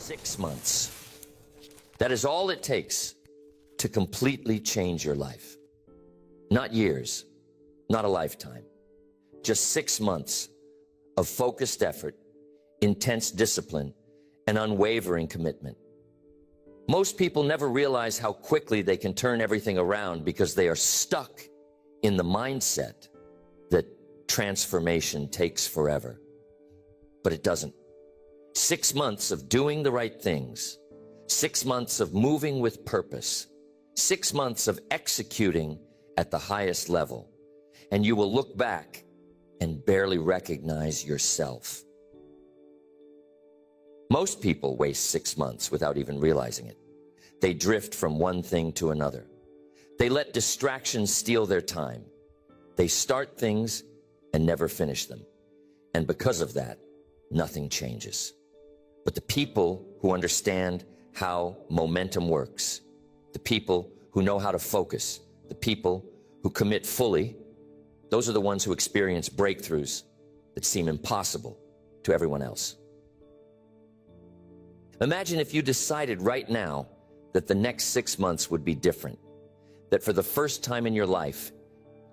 6 months. That is all it takes to completely change your life. Not years, not a lifetime. Just 6 months of focused effort, intense discipline, and unwavering commitment. Most people never realize how quickly they can turn everything around because they are stuck in the mindset that transformation takes forever. But it doesn't. 6 months of doing the right things, 6 months of moving with purpose, 6 months of executing at the highest level, and you will look back and barely recognize yourself. Most people waste 6 months without even realizing it. They drift from one thing to another. They let distractions steal their time. They start things and never finish them. And because of that, nothing changes. But the people who understand how momentum works, the people who know how to focus, the people who commit fully, those are the ones who experience breakthroughs that seem impossible to everyone else. Imagine if you decided right now that the next 6 months would be different, that for the first time in your life,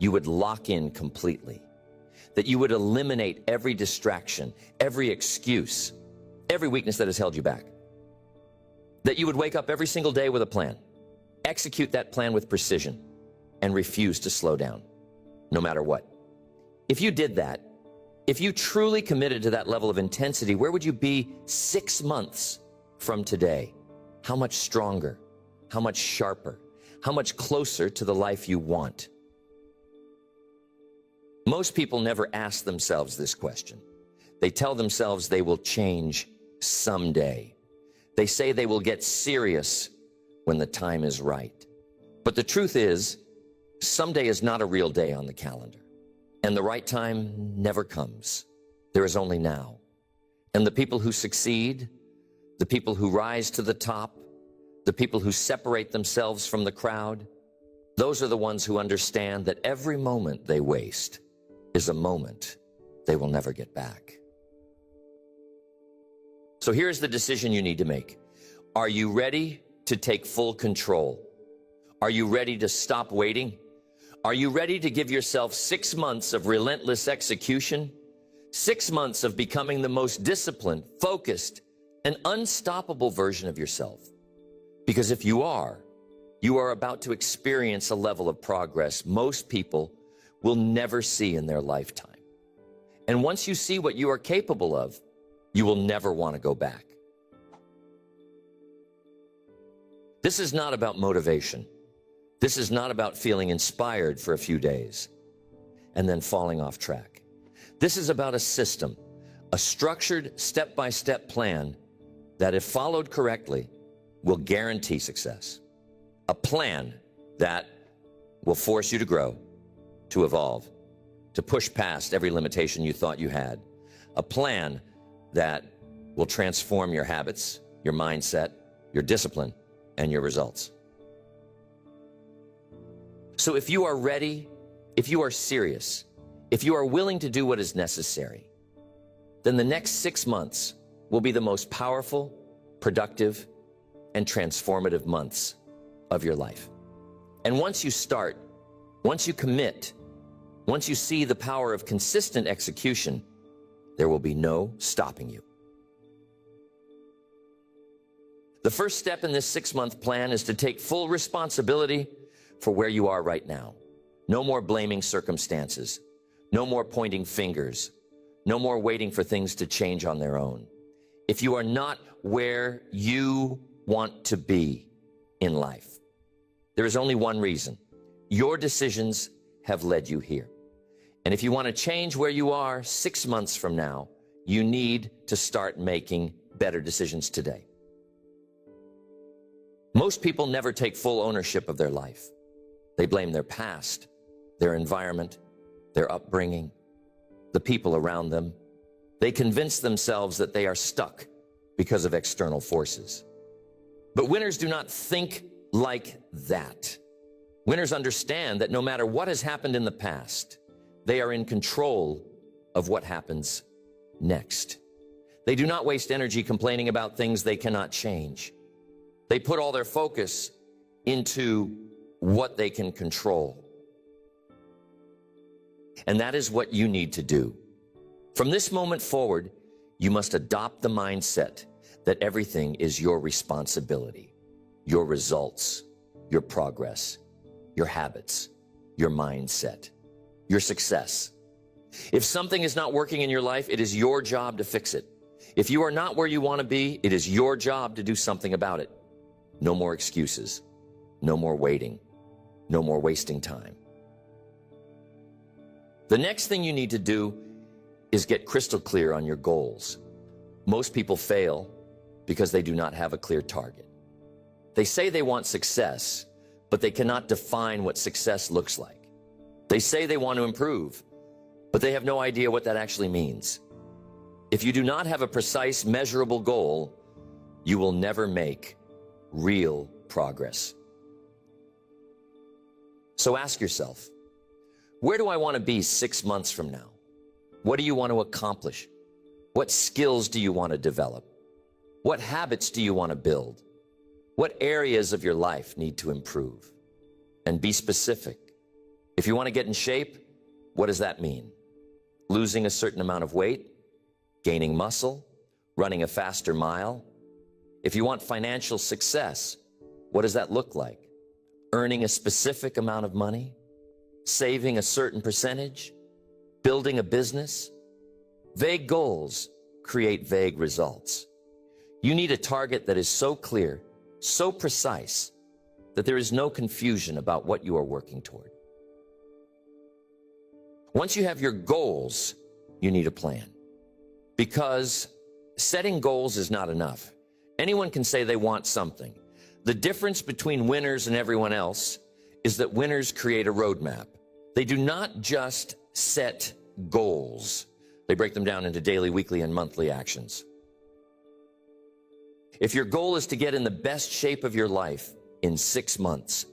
you would lock in completely, that you would eliminate every distraction, every excuse, every weakness that has held you back, that you would wake up every single day with a plan, execute that plan with precision, and refuse to slow down, no matter what. If you did that, if you truly committed to that level of intensity, where would you be 6 months from today? How much stronger, how much sharper, how much closer to the life you want? Most people never ask themselves this question. They tell themselves they will change someday. They say they will get serious when the time is right. But the truth is, someday is not a real day on the calendar. And the right time never comes. There is only now. And the people who succeed, the people who rise to the top, the people who separate themselves from the crowd, those are the ones who understand that every moment they waste is a moment they will never get back. So here's the decision you need to make. Are you ready to take full control? Are you ready to stop waiting? Are you ready to give yourself 6 months of relentless execution? 6 months of becoming the most disciplined, focused, and unstoppable version of yourself? Because if you are about to experience a level of progress most people will never see in their lifetime. And once you see what you are capable of, you will never want to go back. This is not about motivation. This is not about feeling inspired for a few days and then falling off track. This is about a system, a structured step-by-step plan that, if followed correctly, will guarantee success. A plan that will force you to grow, to evolve, to push past every limitation you thought you had. A plan that will transform your habits, your mindset, your discipline, and your results. So if you are ready, if you are serious, if you are willing to do what is necessary, then the next 6 months will be the most powerful, productive, and transformative months of your life. And once you start, once you commit, once you see the power of consistent execution, there will be no stopping you. The first step in this 6-month plan is to take full responsibility for where you are right now. No more blaming circumstances. No more pointing fingers. No more waiting for things to change on their own. If you are not where you want to be in life, there is only one reason. Your decisions have led you here. And if you want to change where you are 6 months from now, you need to start making better decisions today. Most people never take full ownership of their life. They blame their past, their environment, their upbringing, the people around them. They convince themselves that they are stuck because of external forces. But winners do not think like that. Winners understand that no matter what has happened in the past, they are in control of what happens next. They do not waste energy complaining about things they cannot change. They put all their focus into what they can control. And that is what you need to do. From this moment forward, you must adopt the mindset that everything is your responsibility, your results, your progress, your habits, your mindset, your success. If something is not working in your life, it is your job to fix it. If you are not where you want to be, it is your job to do something about it. No more excuses, no more waiting, no more wasting time. The next thing you need to do is get crystal clear on your goals. Most people fail because they do not have a clear target. They say they want success, but they cannot define what success looks like. They say they want to improve, but they have no idea what that actually means. If you do not have a precise, measurable goal, you will never make real progress. So ask yourself, where do I want to be 6 months from now? What do you want to accomplish? What skills do you want to develop? What habits do you want to build? What areas of your life need to improve? And be specific. If you want to get in shape, what does that mean? Losing a certain amount of weight? Gaining muscle? Running a faster mile? If you want financial success, what does that look like? Earning a specific amount of money? Saving a certain percentage? Building a business? Vague goals create vague results. You need a target that is so clear, so precise, that there is no confusion about what you are working toward. Once you have your goals, you need a plan. Because setting goals is not enough. Anyone can say they want something. The difference between winners and everyone else is that winners create a roadmap. They do not just set goals. They break them down into daily, weekly, and monthly actions. If your goal is to get in the best shape of your life in 6 months,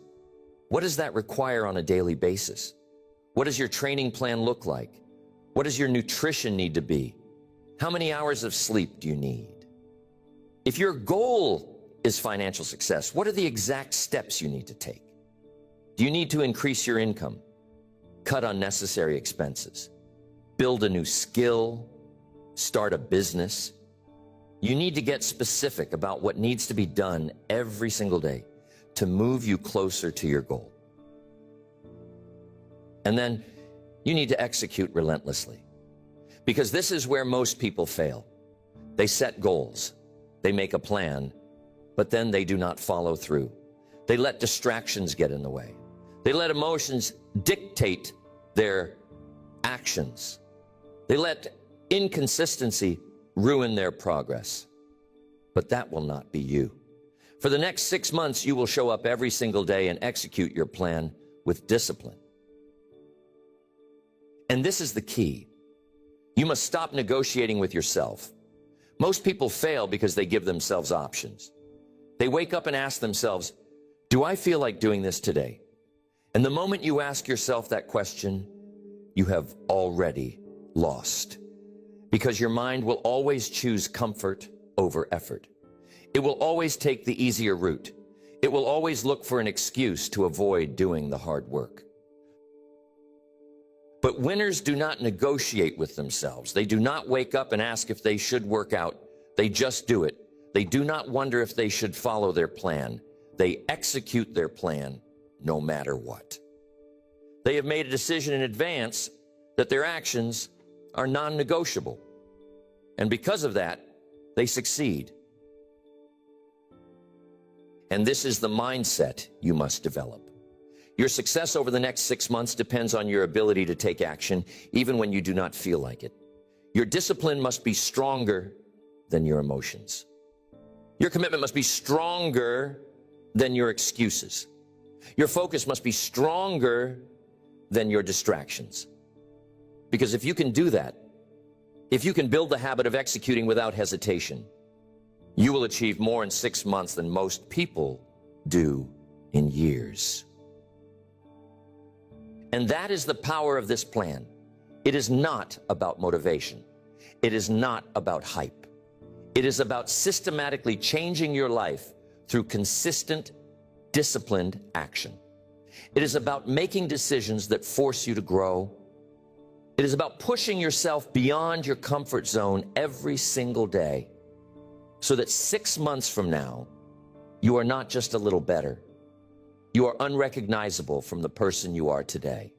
what does that require on a daily basis? What does your training plan look like? What does your nutrition need to be? How many hours of sleep do you need? If your goal is financial success, what are the exact steps you need to take? Do you need to increase your income? Cut unnecessary expenses? Build a new skill? Start a business? You need to get specific about what needs to be done every single day to move you closer to your goal. And then you need to execute relentlessly, because this is where most people fail. They set goals, they make a plan, but then they do not follow through. They let distractions get in the way. They let emotions dictate their actions. They let inconsistency ruin their progress. But that will not be you. For the next 6 months, you will show up every single day and execute your plan with discipline. And this is the key. You must stop negotiating with yourself. Most people fail because they give themselves options. They wake up and ask themselves, do I feel like doing this today? And the moment you ask yourself that question, you have already lost. Because your mind will always choose comfort over effort. It will always take the easier route. It will always look for an excuse to avoid doing the hard work. But winners do not negotiate with themselves. They do not wake up and ask if they should work out. They just do it. They do not wonder if they should follow their plan. They execute their plan no matter what. They have made a decision in advance that their actions are non-negotiable. And because of that, they succeed. And this is the mindset you must develop. Your success over the next 6 months depends on your ability to take action, even when you do not feel like it. Your discipline must be stronger than your emotions. Your commitment must be stronger than your excuses. Your focus must be stronger than your distractions. Because if you can do that, if you can build the habit of executing without hesitation, you will achieve more in 6 months than most people do in years. And that is the power of this plan. It is not about motivation. It is not about hype. It is about systematically changing your life through consistent, disciplined action. It is about making decisions that force you to grow. It is about pushing yourself beyond your comfort zone every single day so that 6 months from now, you are not just a little better. You are unrecognizable from the person you are today.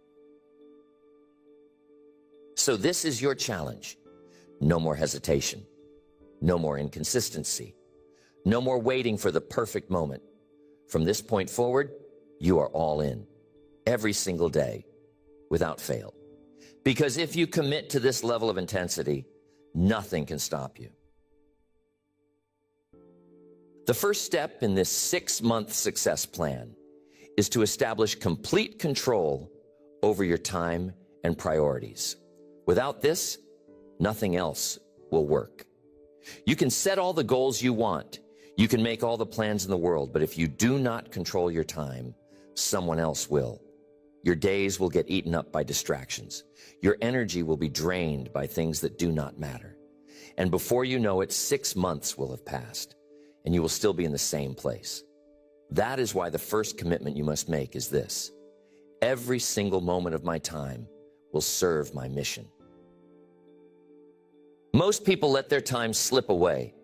So this is your challenge. No more hesitation. No more inconsistency. No more waiting for the perfect moment. From this point forward, you are all in, every single day, without fail. Because if you commit to this level of intensity, nothing can stop you. The first step in this 6-month success plan is to establish complete control over your time and priorities. Without this, nothing else will work. You can set all the goals you want. You can make all the plans in the world, but if you do not control your time, someone else will. Your days will get eaten up by distractions. Your energy will be drained by things that do not matter. And before you know it, 6 months will have passed, and you will still be in the same place. That is why the first commitment you must make is this: every single moment of my time will serve my mission. Most people let their time slip away.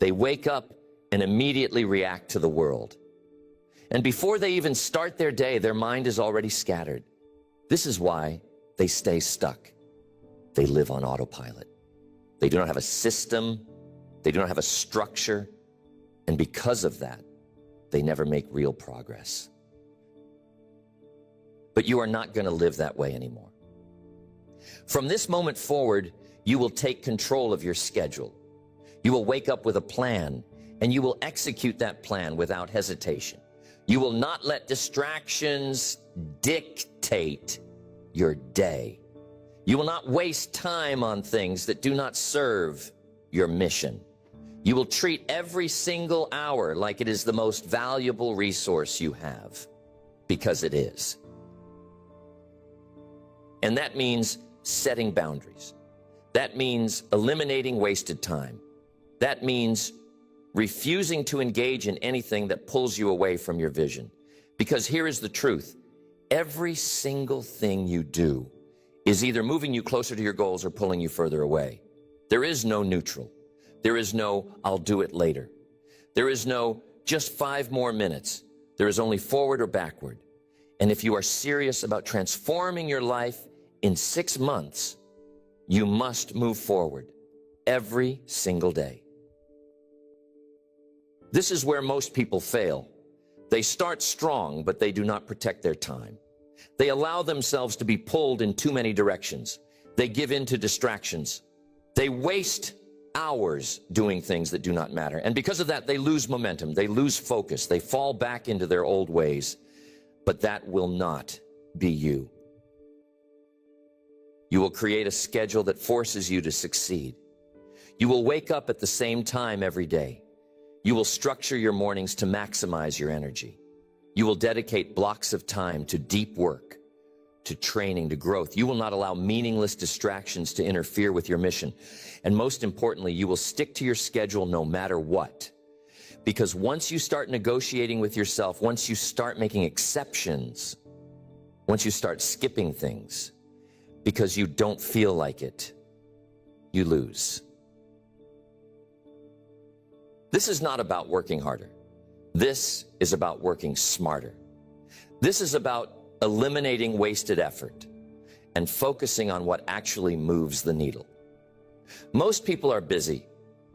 They wake up and immediately react to the world. And before they even start their day, their mind is already scattered. This is why they stay stuck. They live on autopilot. They do not have a system. They do not have a structure. And because of that, they never make real progress. But you are not going to live that way anymore. From this moment forward, you will take control of your schedule. You will wake up with a plan, and you will execute that plan without hesitation. You will not let distractions dictate your day. You will not waste time on things that do not serve your mission. You will treat every single hour like it is the most valuable resource you have, because it is. And that means setting boundaries. That means eliminating wasted time. That means refusing to engage in anything that pulls you away from your vision. Because here is the truth. Every single thing you do is either moving you closer to your goals or pulling you further away. There is no neutral. There is no, I'll do it later. There is no, just 5 more minutes. There is only forward or backward. And if you are serious about transforming your life in 6 months, you must move forward every single day. This is where most people fail. They start strong, but they do not protect their time. They allow themselves to be pulled in too many directions. They give in to distractions. They waste hours doing things that do not matter. And because of that, they lose momentum. They lose focus. They fall back into their old ways. But that will not be you. You will create a schedule that forces you to succeed. You will wake up at the same time every day. You will structure your mornings to maximize your energy. You will dedicate blocks of time to deep work, to training, to growth. You will not allow meaningless distractions to interfere with your mission. And most importantly, you will stick to your schedule no matter what. Because once you start negotiating with yourself, once you start making exceptions, once you start skipping things, because you don't feel like it, you lose. This is not about working harder. This is about working smarter. This is about eliminating wasted effort and focusing on what actually moves the needle. Most people are busy,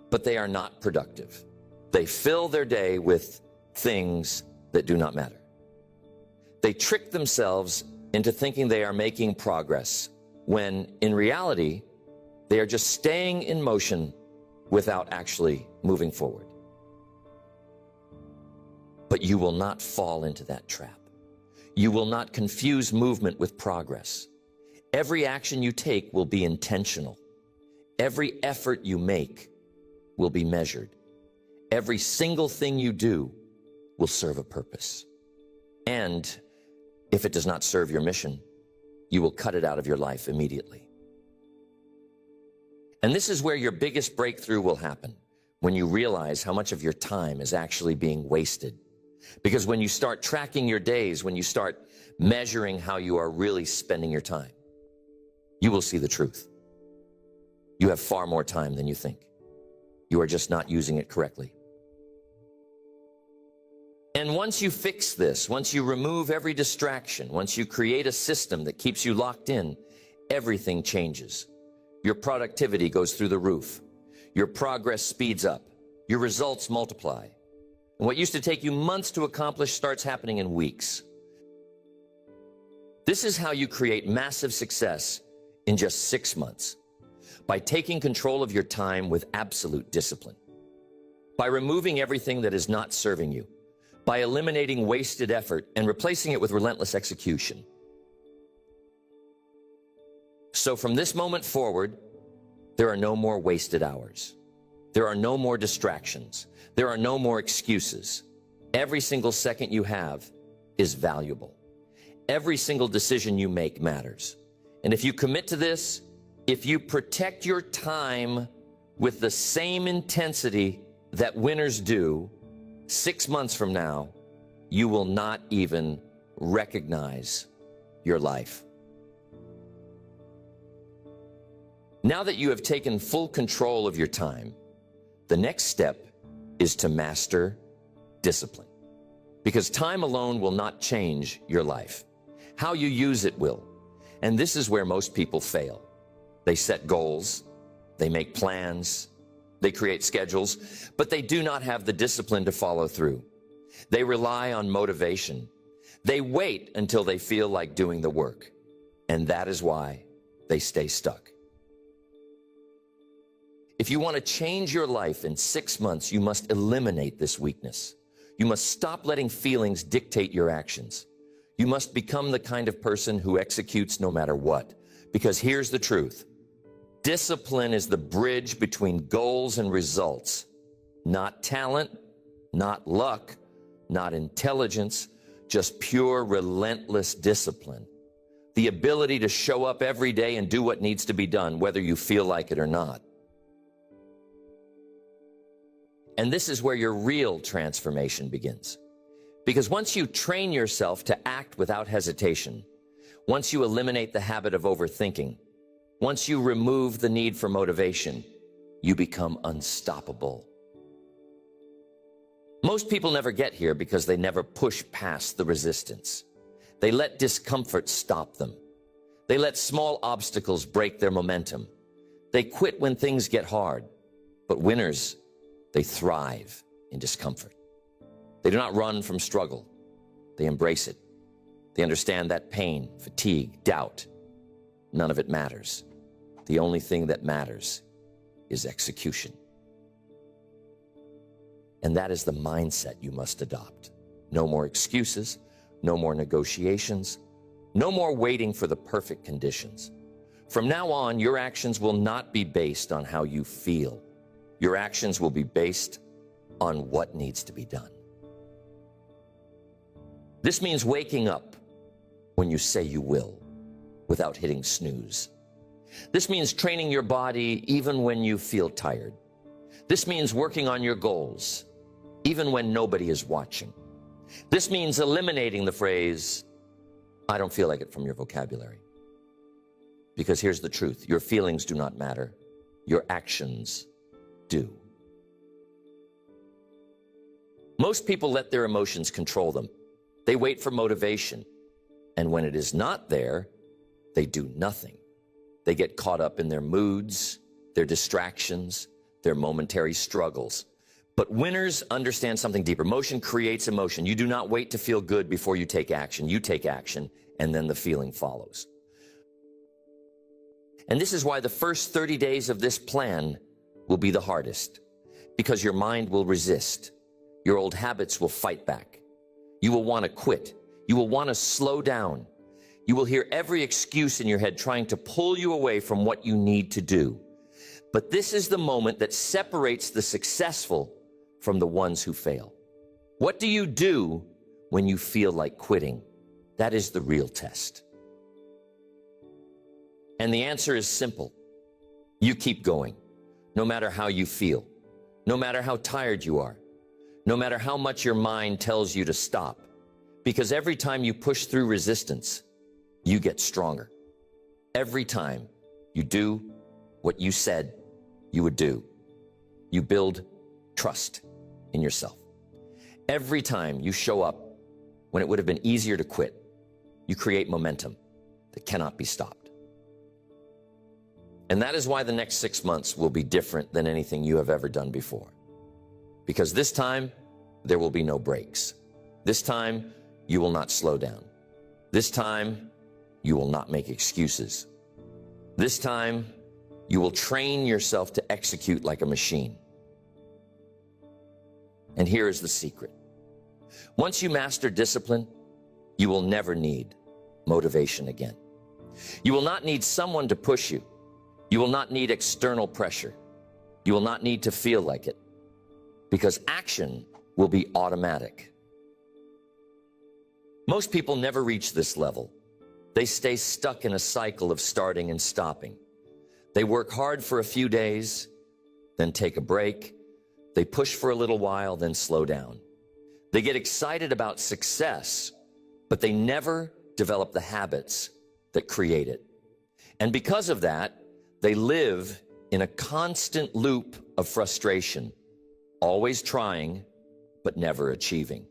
but they are not productive. They fill their day with things that do not matter. They trick themselves into thinking they are making progress, when in reality, they are just staying in motion without actually moving forward. But you will not fall into that trap. You will not confuse movement with progress. Every action you take will be intentional. Every effort you make will be measured. Every single thing you do will serve a purpose. And if it does not serve your mission, you will cut it out of your life immediately. And this is where your biggest breakthrough will happen, when you realize how much of your time is actually being wasted. Because when you start tracking your days, when you start measuring how you are really spending your time, you will see the truth. You have far more time than you think. You are just not using it correctly. And once you fix this, once you remove every distraction, once you create a system that keeps you locked in, everything changes. Your productivity goes through the roof. Your progress speeds up. Your results multiply. And what used to take you months to accomplish starts happening in weeks. This is how you create massive success in just 6 months. By taking control of your time with absolute discipline. By removing everything that is not serving you. By eliminating wasted effort and replacing it with relentless execution. So from this moment forward, there are no more wasted hours. There are no more distractions. There are no more excuses. Every single second you have is valuable. Every single decision you make matters. And if you commit to this, if you protect your time with the same intensity that winners do, 6 months from now, you will not even recognize your life. Now that you have taken full control of your time, the next step is to master discipline. Because time alone will not change your life. How you use it will. And this is where most people fail. They set goals, they make plans, they create schedules, but they do not have the discipline to follow through. They rely on motivation. They wait until they feel like doing the work. And that is why they stay stuck. If you want to change your life in 6 months, you must eliminate this weakness. You must stop letting feelings dictate your actions. You must become the kind of person who executes no matter what. Because here's the truth. Discipline is the bridge between goals and results. Not talent, not luck, not intelligence, just pure relentless discipline. The ability to show up every day and do what needs to be done, whether you feel like it or not. And this is where your real transformation begins. Because once you train yourself to act without hesitation, once you eliminate the habit of overthinking, once you remove the need for motivation, you become unstoppable. Most people never get here because they never push past the resistance. They let discomfort stop them. They let small obstacles break their momentum. They quit when things get hard. But winners, they thrive in discomfort. They do not run from struggle. They embrace it. They understand that pain, fatigue, doubt, none of it matters. The only thing that matters is execution. And that is the mindset you must adopt. No more excuses, no more negotiations, no more waiting for the perfect conditions. From now on, your actions will not be based on how you feel. Your actions will be based on what needs to be done. This means waking up when you say you will, without hitting snooze. This means training your body even when you feel tired. This means working on your goals, even when nobody is watching. This means eliminating the phrase, "I don't feel like it," from your vocabulary. Because here's the truth, your feelings do not matter. Your actions do. Most people let their emotions control them. They wait for motivation. And when it is not there, they do nothing. They get caught up in their moods, their distractions, their momentary struggles. But winners understand something deeper. Motion creates emotion. You do not wait to feel good before you take action. You take action, and then the feeling follows. And this is why the first 30 days of this plan will be the hardest, because your mind will resist. Your old habits will fight back. You will want to quit. You will want to slow down. You will hear every excuse in your head trying to pull you away from what you need to do. But this is the moment that separates the successful from the ones who fail. What do you do when you feel like quitting? That is the real test. And the answer is simple. You keep going, no matter how you feel. no matter how tired you are, no matter how much your mind tells you to stop, because every time you push through resistance, you get stronger. Every time you do what you said you would do, you build trust in yourself. Every time you show up when it would have been easier to quit, you create momentum that cannot be stopped. And that is why the next 6 months will be different than anything you have ever done before. Because this time, there will be no breaks. This time, you will not slow down. This time, you will not make excuses. This time, you will train yourself to execute like a machine. And here is the secret. Once you master discipline, you will never need motivation again. You will not need someone to push you. You will not need external pressure. You will not need to feel like it, because action will be automatic. Most people never reach this level. They stay stuck in a cycle of starting and stopping. They work hard for a few days, then take a break. They push for a little while, then slow down. They get excited about success, but they never develop the habits that create it. And because of that, they live in a constant loop of frustration, always trying, but never achieving.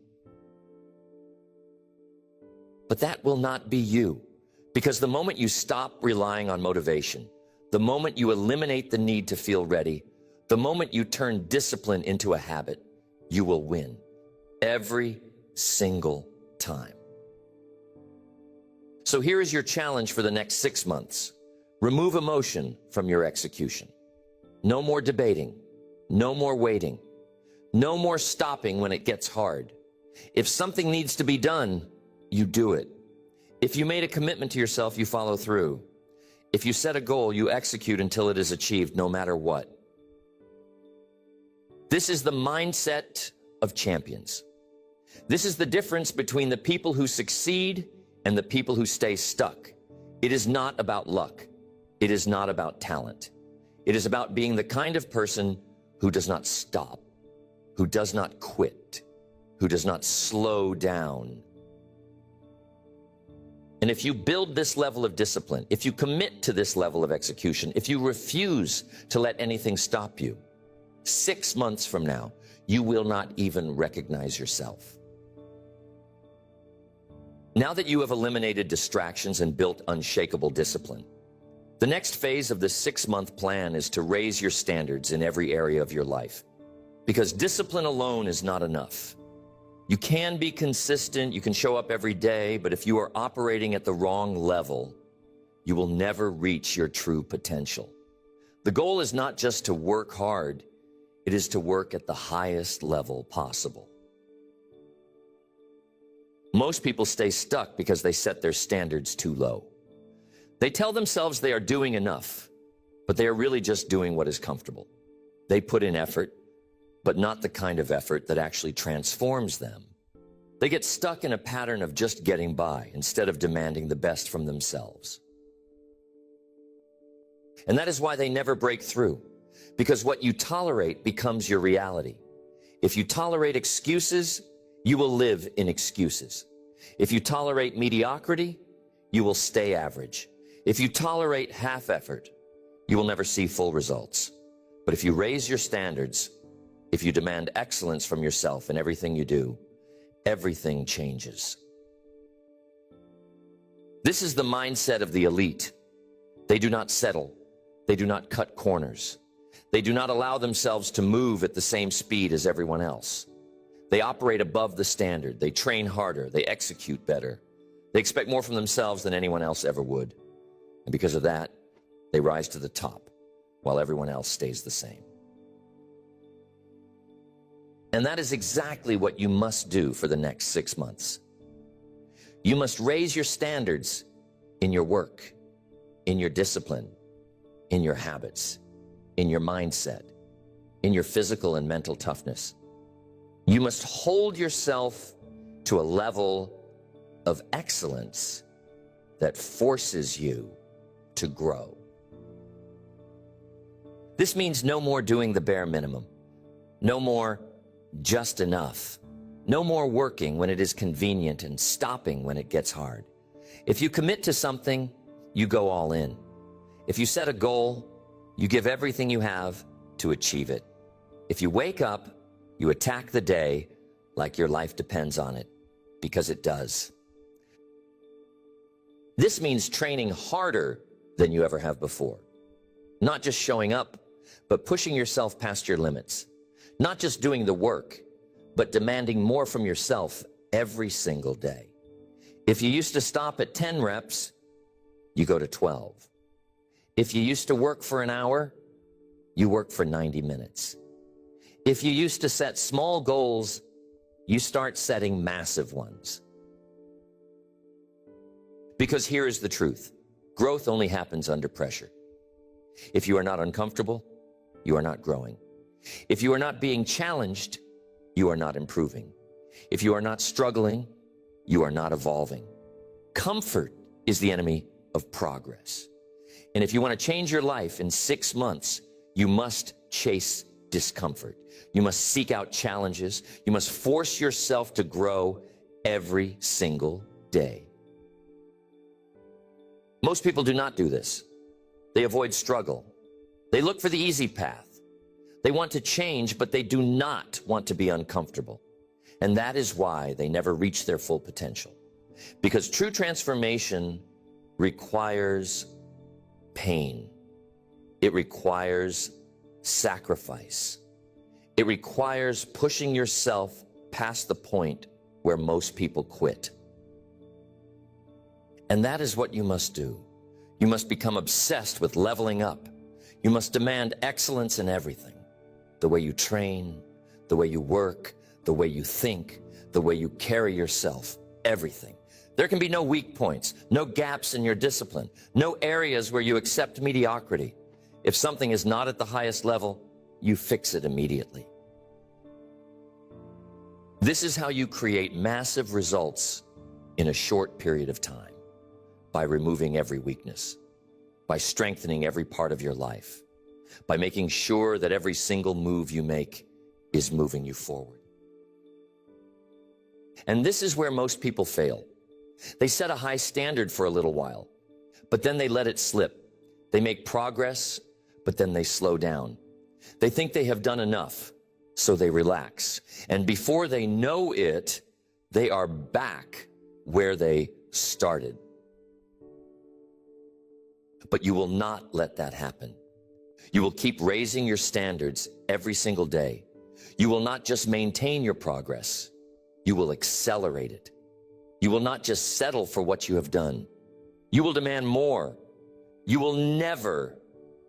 But that will not be you, because the moment you stop relying on motivation, the moment you eliminate the need to feel ready, the moment you turn discipline into a habit, you will win every single time. So here is your challenge for the next 6 months. Remove emotion from your execution. No more debating. No more waiting. No more stopping when it gets hard. If something needs to be done, you do it. If you made a commitment to yourself, you follow through. If you set a goal, you execute until it is achieved, no matter what. This is the mindset of champions. This is the difference between the people who succeed and the people who stay stuck. It is not about luck. It is not about talent. It is about being the kind of person who does not stop, who does not quit, who does not slow down. And if you build this level of discipline, if you commit to this level of execution, if you refuse to let anything stop you, 6 months from now, you will not even recognize yourself. Now that you have eliminated distractions and built unshakable discipline, the next phase of the 6-month plan is to raise your standards in every area of your life. Because discipline alone is not enough. You can be consistent, you can show up every day, but if you are operating at the wrong level, you will never reach your true potential. The goal is not just to work hard, it is to work at the highest level possible. Most people stay stuck because they set their standards too low. They tell themselves they are doing enough, but they are really just doing what is comfortable. They put in effort, but not the kind of effort that actually transforms them. They get stuck in a pattern of just getting by instead of demanding the best from themselves. And that is why they never break through, because what you tolerate becomes your reality. If you tolerate excuses, you will live in excuses. If you tolerate mediocrity, you will stay average. If you tolerate half effort, you will never see full results. But if you raise your standards, if you demand excellence from yourself in everything you do, everything changes. This is the mindset of the elite. They do not settle. They do not cut corners. They do not allow themselves to move at the same speed as everyone else. They operate above the standard. They train harder. They execute better. They expect more from themselves than anyone else ever would. And because of that, they rise to the top while everyone else stays the same. And that is exactly what you must do for the next 6 months. You must raise your standards in your work, in your discipline, in your habits, in your mindset, in your physical and mental toughness. You must hold yourself to a level of excellence that forces you to grow. This means no more doing the bare minimum. No more just enough. No more working when it is convenient and stopping when it gets hard. If you commit to something, you go all in. If you set a goal, you give everything you have to achieve it. If you wake up, you attack the day like your life depends on it, because it does. This means training harder than you ever have before. Not just showing up, but pushing yourself past your limits. Not just doing the work, but demanding more from yourself every single day. If you used to stop at 10 reps, you go to 12. If you used to work for an hour, you work for 90 minutes. If you used to set small goals, you start setting massive ones. Because here is the truth. Growth only happens under pressure. If you are not uncomfortable, you are not growing. If you are not being challenged, you are not improving. If you are not struggling, you are not evolving. Comfort is the enemy of progress. And if you want to change your life in 6 months, you must chase discomfort. You must seek out challenges. You must force yourself to grow every single day. Most people do not do this. They avoid struggle. They look for the easy path. They want to change, but they do not want to be uncomfortable. And that is why they never reach their full potential. Because true transformation requires pain. It requires sacrifice. It requires pushing yourself past the point where most people quit. And that is what you must do. You must become obsessed with leveling up. You must demand excellence in everything. The way you train, the way you work, the way you think, the way you carry yourself, everything. There can be no weak points, no gaps in your discipline, no areas where you accept mediocrity. If something is not at the highest level, you fix it immediately. This is how you create massive results in a short period of time, by removing every weakness, by strengthening every part of your life, by making sure that every single move you make is moving you forward. And this is where most people fail. They set a high standard for a little while, but then they let it slip. They make progress, but then they slow down. They think they have done enough, so they relax. And before they know it, they are back where they started. But you will not let that happen. You will keep raising your standards every single day. You will not just maintain your progress, you will accelerate it. You will not just settle for what you have done. You will demand more. You will never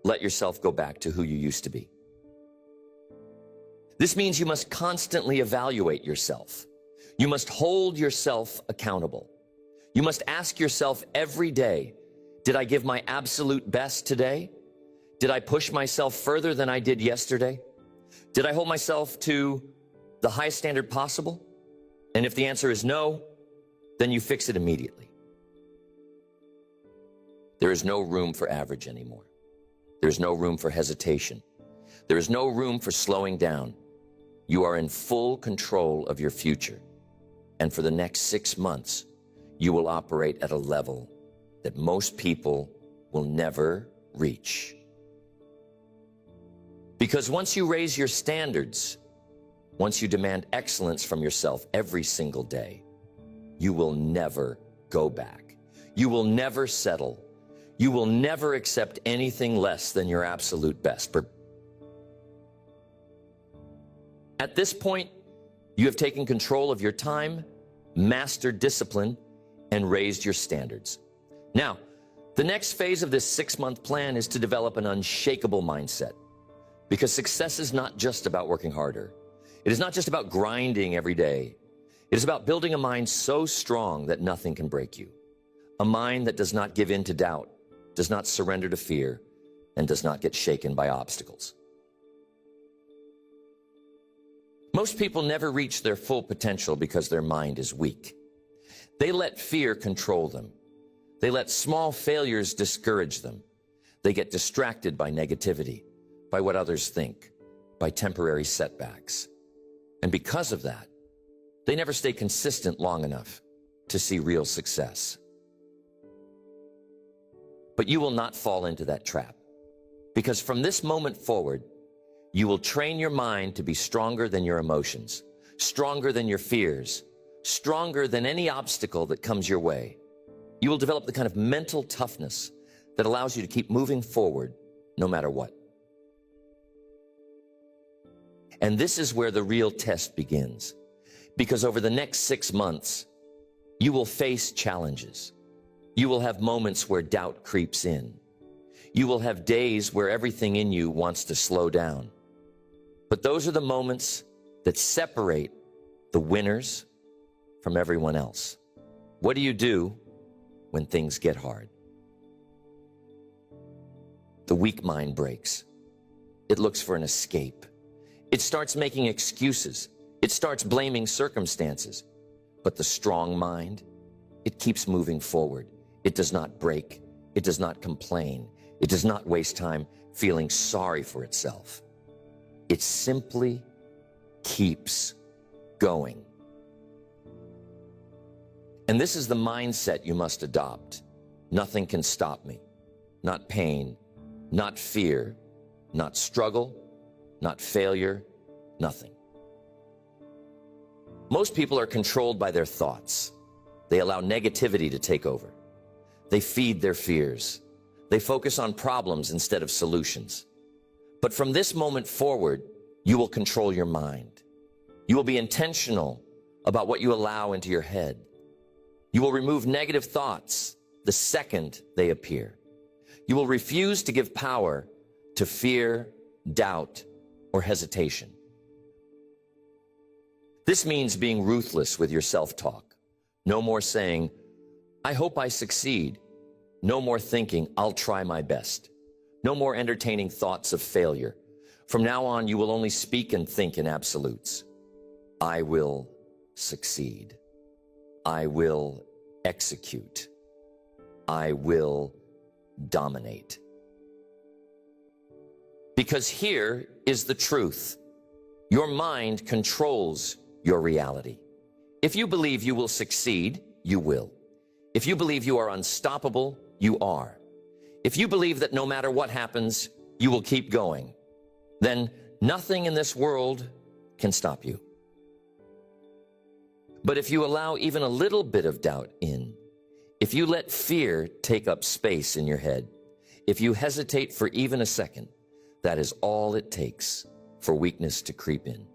let yourself go back to who you used to be. This means you must constantly evaluate yourself. You must hold yourself accountable. You must ask yourself every day, did I give my absolute best today? Did I push myself further than I did yesterday? Did I hold myself to the highest standard possible? And if the answer is no, then you fix it immediately. There is no room for average anymore. There is no room for hesitation. There is no room for slowing down. You are in full control of your future. And for the next 6 months, you will operate at a level that most people will never reach. Because once you raise your standards, once you demand excellence from yourself every single day, you will never go back. You will never settle. You will never accept anything less than your absolute best. At this point, you have taken control of your time, mastered discipline, and raised your standards. Now, the next phase of this 6-month plan is to develop an unshakable mindset. Because success is not just about working harder. It is not just about grinding every day. It is about building a mind so strong that nothing can break you. A mind that does not give in to doubt, does not surrender to fear, and does not get shaken by obstacles. Most people never reach their full potential because their mind is weak. They let fear control them. They let small failures discourage them. They get distracted by negativity, by what others think, by temporary setbacks. And because of that, they never stay consistent long enough to see real success. But you will not fall into that trap, because from this moment forward, you will train your mind to be stronger than your emotions, stronger than your fears, stronger than any obstacle that comes your way. You will develop the kind of mental toughness that allows you to keep moving forward no matter what. And this is where the real test begins, because over the next 6 months, you will face challenges. You will have moments where doubt creeps in. You will have days where everything in you wants to slow down. But those are the moments that separate the winners from everyone else. What do you do when things get hard? The weak mind breaks. It looks for an escape. It starts making excuses. It starts blaming circumstances. But the strong mind, it keeps moving forward. It does not break. It does not complain. It does not waste time feeling sorry for itself. It simply keeps going. And this is the mindset you must adopt. Nothing can stop me. Not pain, not fear, not struggle, not failure, nothing. Most people are controlled by their thoughts. They allow negativity to take over. They feed their fears. They focus on problems instead of solutions. But from this moment forward, you will control your mind. You will be intentional about what you allow into your head. You will remove negative thoughts the second they appear. You will refuse to give power to fear, doubt, or hesitation. This means being ruthless with your self-talk. No more saying, I hope I succeed. No more thinking, I'll try my best. No more entertaining thoughts of failure. From now on, you will only speak and think in absolutes. I will succeed. I will execute. I will dominate. Because here is the truth. Your mind controls your reality. If you believe you will succeed, you will. If you believe you are unstoppable, you are. If you believe that no matter what happens, you will keep going, then nothing in this world can stop you. But if you allow even a little bit of doubt in, if you let fear take up space in your head, if you hesitate for even a second, that is all it takes for weakness to creep in.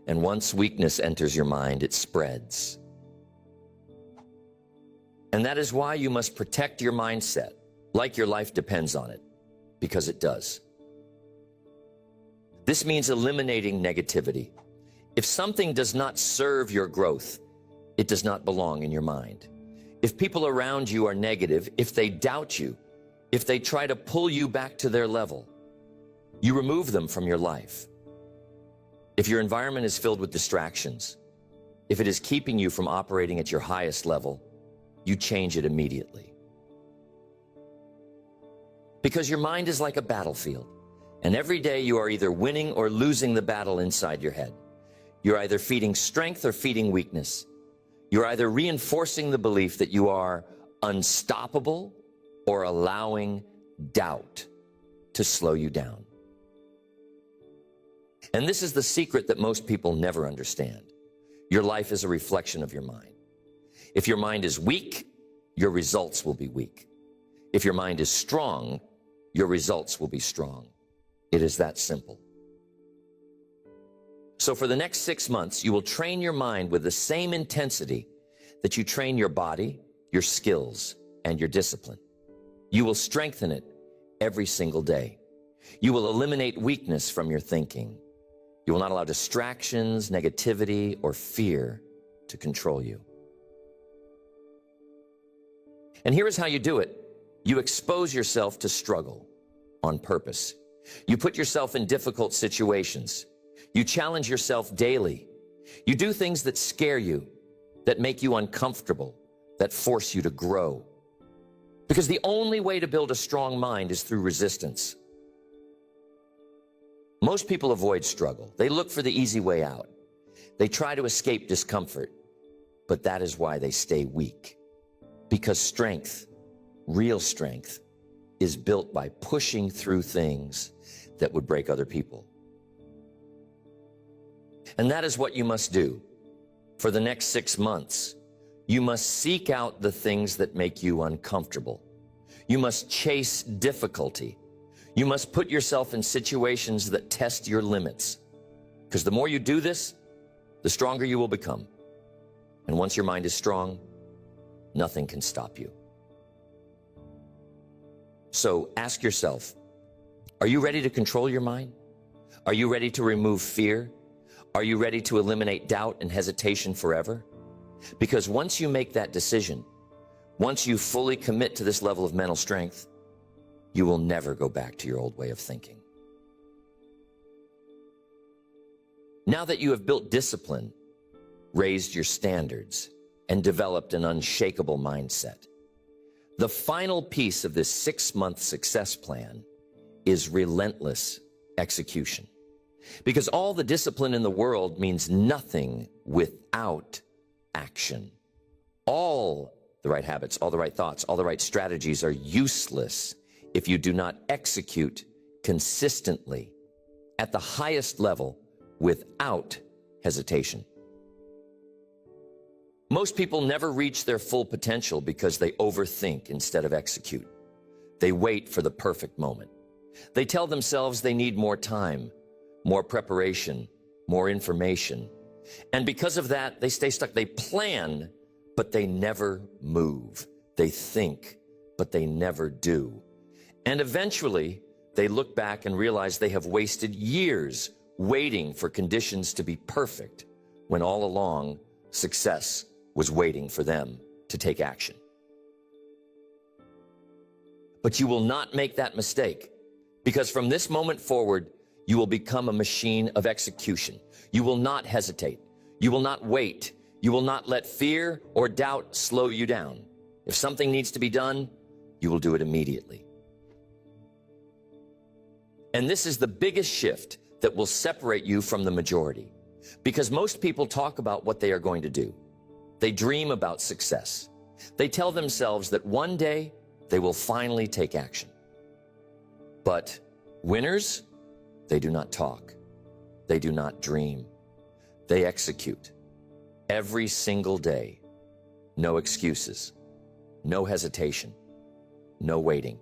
And once weakness enters your mind, it spreads. And that is why you must protect your mindset, like your life depends on it, because it does. This means eliminating negativity. If something does not serve your growth, it does not belong in your mind. If people around you are negative, if they doubt you, if they try to pull you back to their level, you remove them from your life. If your environment is filled with distractions, if it is keeping you from operating at your highest level, you change it immediately. Because your mind is like a battlefield, and every day you are either winning or losing the battle inside your head. You're either feeding strength or feeding weakness. You're either reinforcing the belief that you are unstoppable or allowing doubt to slow you down. And this is the secret that most people never understand. Your life is a reflection of your mind. If your mind is weak, your results will be weak. If your mind is strong, your results will be strong. It is that simple. So for the next 6 months, you will train your mind with the same intensity that you train your body, your skills, and your discipline. You will strengthen it every single day. You will eliminate weakness from your thinking. You will not allow distractions, negativity, or fear to control you. And here is how you do it. You expose yourself to struggle on purpose. You put yourself in difficult situations. You challenge yourself daily. You do things that scare you, that make you uncomfortable, that force you to grow. Because the only way to build a strong mind is through resistance. Most people avoid struggle. They look for the easy way out. They try to escape discomfort, but that is why they stay weak. Because strength, real strength, is built by pushing through things that would break other people. And that is what you must do. For the next 6 months, you must seek out the things that make you uncomfortable. You must chase difficulty. You must put yourself in situations that test your limits. Because the more you do this, the stronger you will become. And once your mind is strong, nothing can stop you. So ask yourself, are you ready to control your mind? Are you ready to remove fear? Are you ready to eliminate doubt and hesitation forever? Because once you make that decision, once you fully commit to this level of mental strength, you will never go back to your old way of thinking. Now that you have built discipline, raised your standards, and developed an unshakable mindset, the final piece of this 6-month success plan is relentless execution. Because all the discipline in the world means nothing without action. All the right habits, all the right thoughts, all the right strategies are useless if you do not execute consistently at the highest level without hesitation. Most people never reach their full potential because they overthink instead of execute. They wait for the perfect moment. They tell themselves they need more time, more preparation, more information. And because of that, they stay stuck. They plan, but they never move. They think, but they never do. And eventually, they look back and realize they have wasted years waiting for conditions to be perfect, when all along, success was waiting for them to take action. But you will not make that mistake, because from this moment forward, you will become a machine of execution. You will not hesitate. You will not wait. You will not let fear or doubt slow you down. If something needs to be done, you will do it immediately. And this is the biggest shift that will separate you from the majority, because most people talk about what they are going to do. They dream about success. They tell themselves that one day they will finally take action. But winners, they do not talk. They do not dream. They execute every single day. No excuses, no hesitation, no waiting.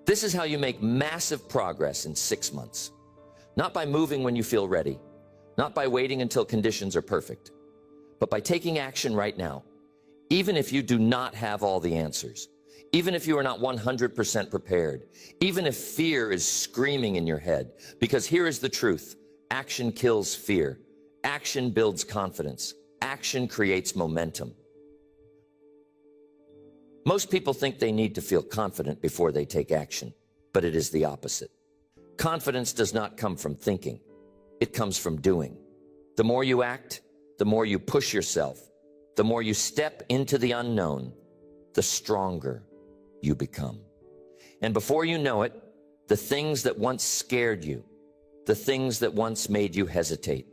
This is how you make massive progress in 6 months. Not by moving when you feel ready, not by waiting until conditions are perfect, but by taking action right now, even if you do not have all the answers, even if you are not 100% prepared, even if fear is screaming in your head. Because here is the truth: action kills fear. Action builds confidence. Action creates momentum. Most people think they need to feel confident before they take action, but it is the opposite. Confidence does not come from thinking. It comes from doing. The more you act, the more you push yourself, the more you step into the unknown, the stronger you become. And before you know it, the things that once scared you, the things that once made you hesitate,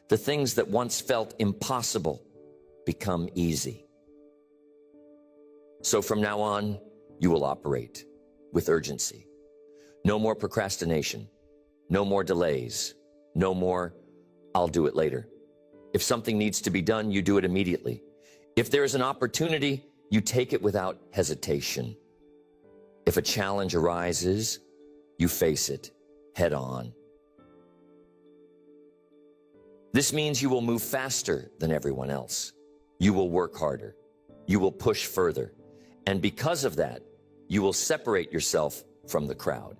the things that once felt impossible become easy. So from now on, you will operate with urgency. No more procrastination, no more delays, no more, I'll do it later. If something needs to be done, you do it immediately. If there is an opportunity, you take it without hesitation. If a challenge arises, you face it head on. This means you will move faster than everyone else. You will work harder. You will push further. And because of that, you will separate yourself from the crowd.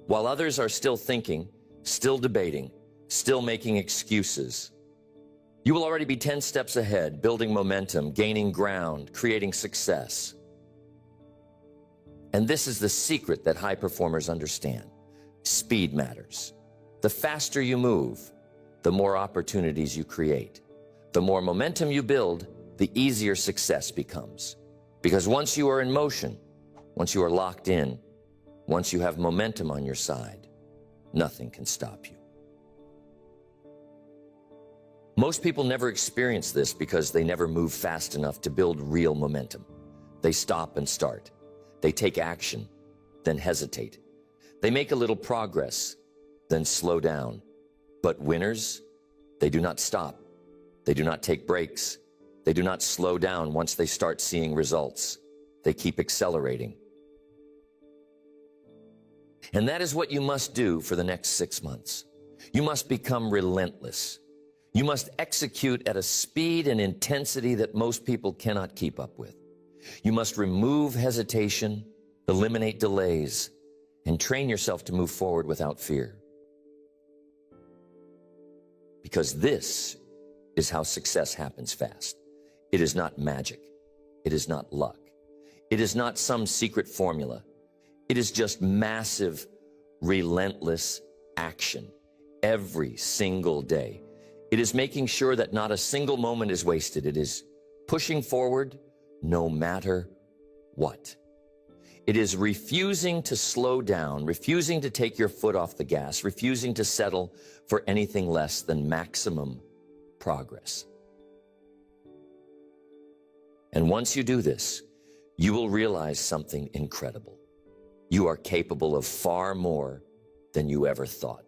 While others are still thinking, still debating, still making excuses, you will already be 10 steps ahead, building momentum, gaining ground, creating success. And this is the secret that high performers understand. Speed matters. The faster you move, the more opportunities you create. The more momentum you build, the easier success becomes. Because once you are in motion, once you are locked in, Once you have momentum on your side, nothing can stop you. Most people never experience this because they never move fast enough to build real momentum. They stop and start. They take action, then hesitate. They make a little progress, then slow down. But winners, they do not stop. They do not take breaks. They do not slow down once they start seeing results. They keep accelerating. And that is what you must do for the next 6 months. You must become relentless. You must execute at a speed and intensity that most people cannot keep up with. You must remove hesitation, eliminate delays, and train yourself to move forward without fear. Because this is how success happens fast. It is not magic. It is not luck. It is not some secret formula. It is just massive, relentless action every single day. It is making sure that not a single moment is wasted. It is pushing forward no matter what. It is refusing to slow down, refusing to take your foot off the gas, refusing to settle for anything less than maximum progress. And once you do this, you will realize something incredible. You are capable of far more than you ever thought.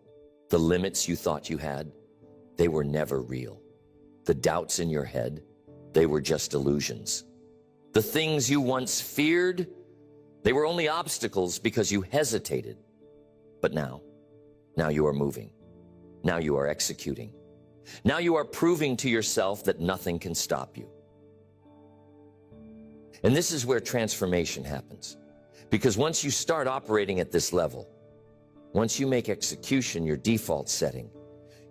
The limits you thought you had, they were never real. The doubts in your head, they were just illusions. The things you once feared, they were only obstacles because you hesitated. But now you are moving. Now you are executing. Now you are proving to yourself that nothing can stop you. And this is where transformation happens. Because once you start operating at this level, once you make execution your default setting,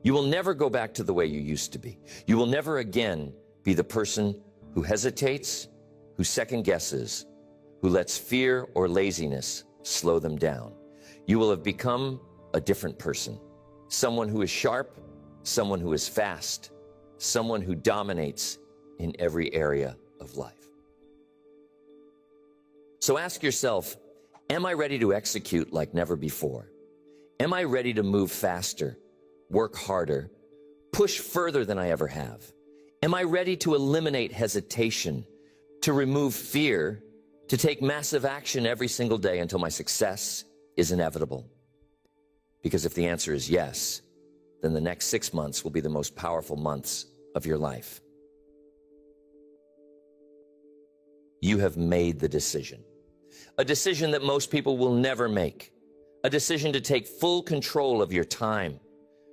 you will never go back to the way you used to be. You will never again be the person who hesitates, who second guesses, who lets fear or laziness slow them down. You will have become a different person, someone who is sharp, someone who is fast, someone who dominates in every area of life. So ask yourself, am I ready to execute like never before? Am I ready to move faster, work harder, push further than I ever have? Am I ready to eliminate hesitation, to remove fear, to take massive action every single day until my success is inevitable? Because if the answer is yes, then the next 6 months will be the most powerful months of your life. You have made the decision. A decision that most people will never make. A decision to take full control of your time,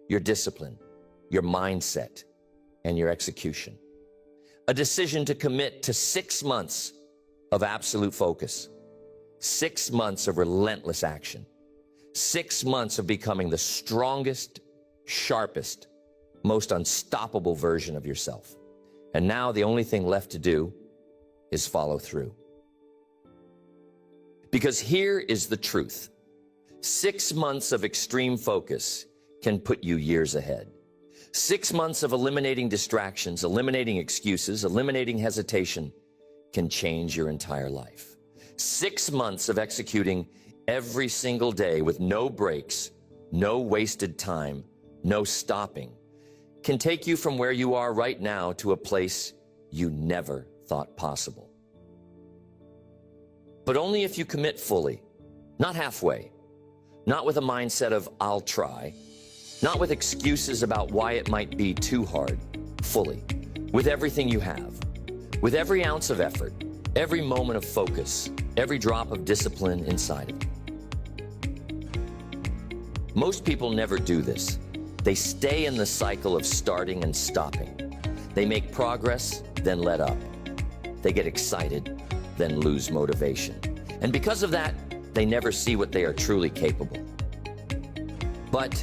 your discipline, your mindset, and your execution. A decision to commit to 6 months of absolute focus. 6 months of relentless action. 6 months of becoming the strongest, sharpest, most unstoppable version of yourself. And now the only thing left to do is follow through. Because here is the truth. 6 months of extreme focus can put you years ahead. 6 months of eliminating distractions, eliminating excuses, eliminating hesitation can change your entire life. 6 months of executing every single day with no breaks, no wasted time, no stopping, can take you from where you are right now to a place you never thought possible. But only if you commit fully, not halfway, not with a mindset of I'll try, not with excuses about why it might be too hard, fully, with everything you have, with every ounce of effort, every moment of focus, every drop of discipline inside of you. Most people never do this. They stay in the cycle of starting and stopping. They make progress, then let up. They get excited, then lose motivation. And because of that, they never see what they are truly capable. But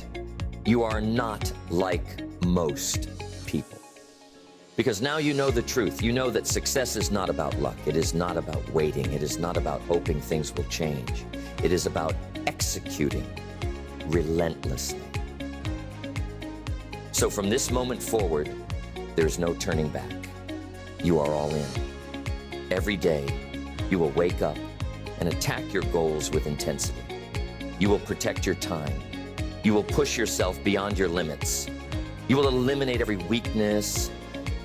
you are not like most people. Because now you know the truth. You know that success is not about luck. It is not about waiting. It is not about hoping things will change. It is about executing relentlessly. So from this moment forward, there's no turning back. You are all in. Every day, you will wake up and attack your goals with intensity. You will protect your time. You will push yourself beyond your limits. You will eliminate every weakness,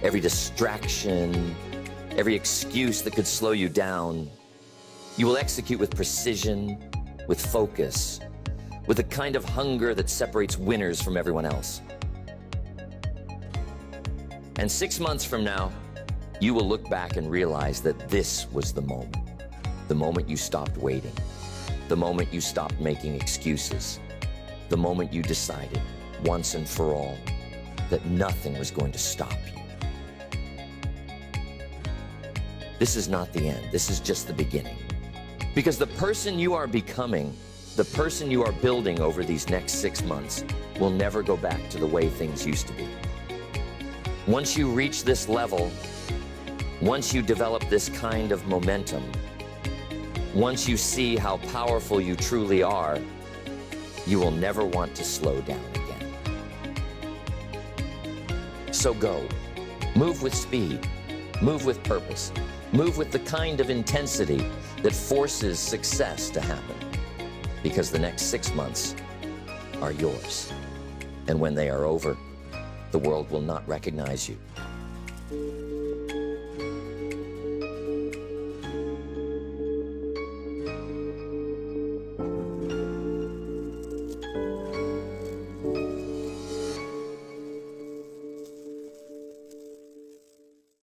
every distraction, every excuse that could slow you down. You will execute with precision, with focus, with a kind of hunger that separates winners from everyone else. And 6 months from now, you will look back and realize that this was the moment you stopped waiting, the moment you stopped making excuses, the moment you decided once and for all that nothing was going to stop you. This is not the end. This is just the beginning. Because the person you are becoming, the person you are building over these next 6 months will never go back to the way things used to be. Once you reach this level, once you develop this kind of momentum, once you see how powerful you truly are, you will never want to slow down again. So go. Move with speed. Move with purpose. Move with the kind of intensity that forces success to happen. Because the next 6 months are yours. And when they are over, the world will not recognize you.